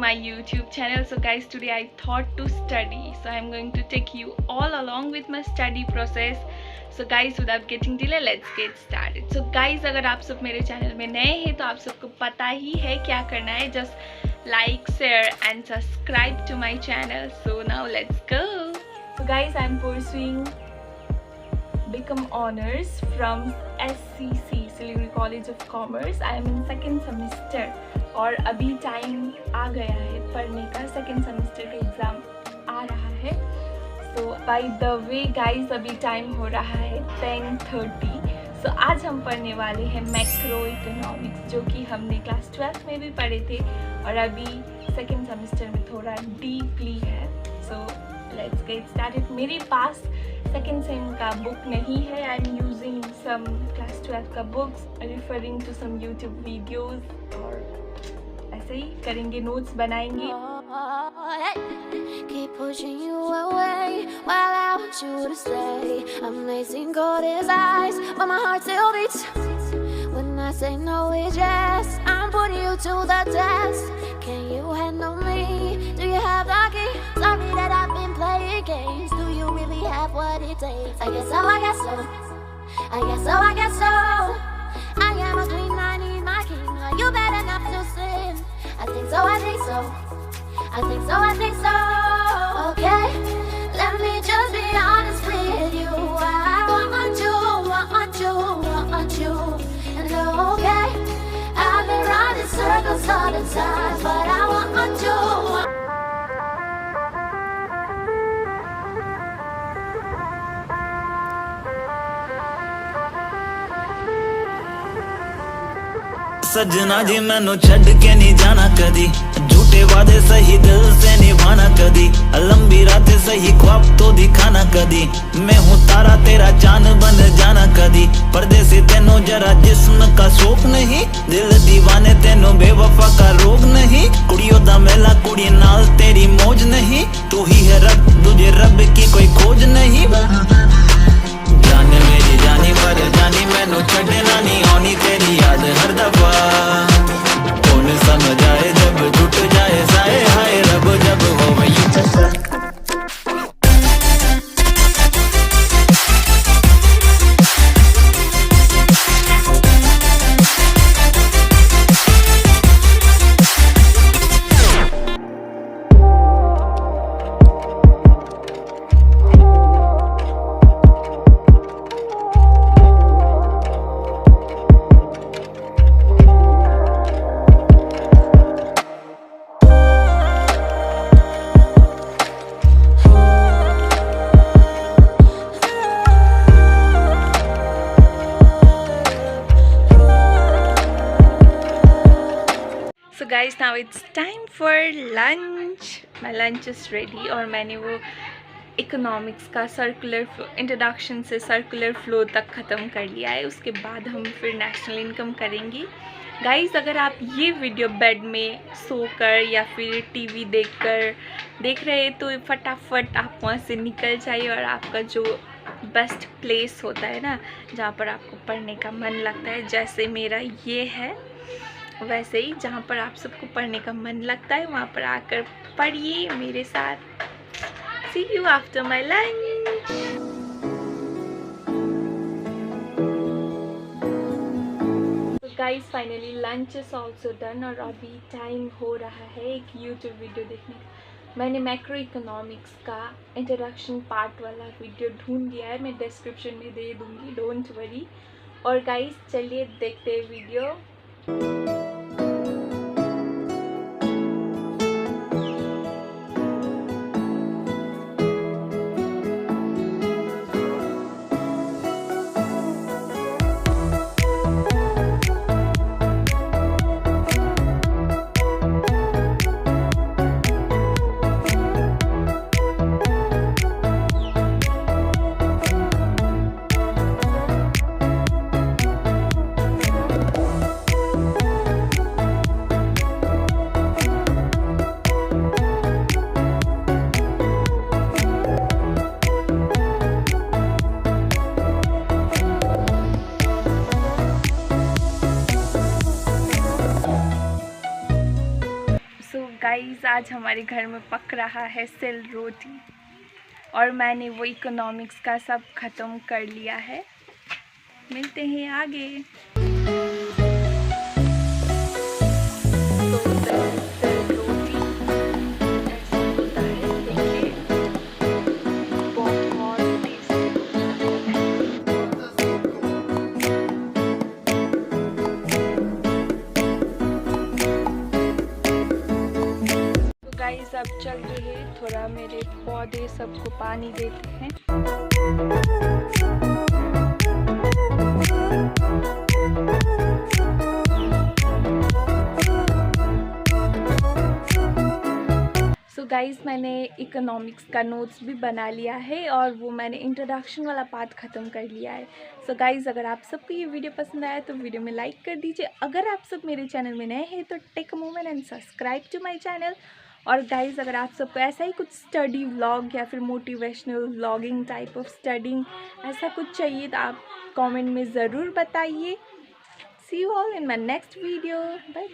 my YouTube channel. So guys, today I thought to study, so I'm going to take you all along with my study process. So guys, without getting delay, let's get started. So guys, अगर आप सब मेरे channel में नए हैं तो आप सबको पता ही है क्या करना है. Just like, share and subscribe to my channel. So now let's go. So guys, I'm pursuing Bcom Honours from SCC, Siliguri College of Commerce. I am in second semester और अभी टाइम आ गया है पढ़ने का. सेकेंड सेमेस्टर का exam आ रहा है. सो by the way guys, अभी टाइम हो रहा है 10:30. सो आज हम पढ़ने वाले हैं मैक्रो इकोनॉमिक्स, जो कि हमने क्लास 12 में भी पढ़े थे और अभी सेकेंड सेमेस्टर में थोड़ा डीपली है. So let's get started. मेरे पास सेकेंड सेम का बुक नहीं है. I am using some class 12 का books, referring to some YouTube videos और ऐसे ही करेंगे, नोट्स बनाएंगे. Keep pushing you away while I want you to stay. I'm amazing, cold as ice, but my heart still beats. When I say no, it's yes. I'm putting you to the test. Can you handle me? Do you have the key? Sorry that I've been playing games. Do you really have what it takes? I guess so, I guess so. I guess so, I guess so. I am a queen, I need my king. Are you bad enough to sin? I think so, I think so. I think so, I think so. Okay, let me just be honest with you. I want you, want you, want you. And okay, I've been running circles all the time, but I want you. सजना जी मैनू छड़ के नहीं जाना कदी, झूठे वादे सही दिल से निभाना कदी, लंबी रातें सही ख्वाब तो दिखाना कदी. मैं हूँ तारा तेरा चांद बन जाना कदी. परदेसी तेनों जरा जिस्म का शौक नहीं, दिल दीवाने तेनों बेवफा का रोग नहीं. कुड़ियों दा मेला कुड़ी नाल तेरी मौज नहीं. तू ही है रब, तुझे रब की कोई खोज नहीं. जाने मेरी जानी पर जानी मैनू छड़ना नहीं आनी तेरी याद हर दफा. कौन समझ आए जब टूट जाए साए, हाय रब जब हो वही. So guys, now it's time for lunch. My lunch is ready और मैंने वो इकोनॉमिक्स का सर्कुलर फ्लो, इंट्रोडक्शन से सर्कुलर फ्लो तक ख़त्म कर लिया है. उसके बाद हम फिर नेशनल इनकम करेंगे. गाइस, अगर आप ये वीडियो बेड में सोकर या फिर टीवी देख रहे हैं तो फटाफट आप वहाँ से निकल जाइए और आपका जो बेस्ट प्लेस होता है ना, जहाँ पर आपको पढ़ने का मन लगता है, जैसे मेरा ये है, वैसे ही जहाँ पर आप सबको पढ़ने का मन लगता है वहाँ पर आकर पढ़िए मेरे साथ. See you after my lunch. So guys, finally lunch is also done और अभी टाइम हो रहा है एक YouTube वीडियो देखने का. मैंने मैक्रो इकोनॉमिक्स का इंट्रोडक्शन पार्ट वाला वीडियो ढूंढ लिया है, मैं डिस्क्रिप्शन में दे दूँगी, डोंट वरी. और गाइस, चलिए देखते हैं वीडियो. गाइस आज हमारे घर में पक रहा है सिल रोटी और मैंने वो इकोनॉमिक्स का सब ख़त्म कर लिया है। मिलते हैं आगे। गाइस अब चल रही है, थोड़ा मेरे पौधे सबको पानी देते हैं। सो गाइस मैंने इकोनॉमिक्स का नोट्स भी बना लिया है और वो मैंने इंट्रोडक्शन वाला पार्ट ख़त्म कर लिया है। सो गाइस अगर आप सबको ये वीडियो पसंद आया तो वीडियो में लाइक कर दीजिए। अगर आप सब मेरे चैनल में नए हैं तो take a moment and subscribe to my channel. और गाइज़ अगर आप सबको ऐसा ही कुछ स्टडी व्लॉग या फिर motivational vlogging type of studying ऐसा कुछ चाहिए तो आप कमेंट में ज़रूर बताइए। See you all in my next video. Bye.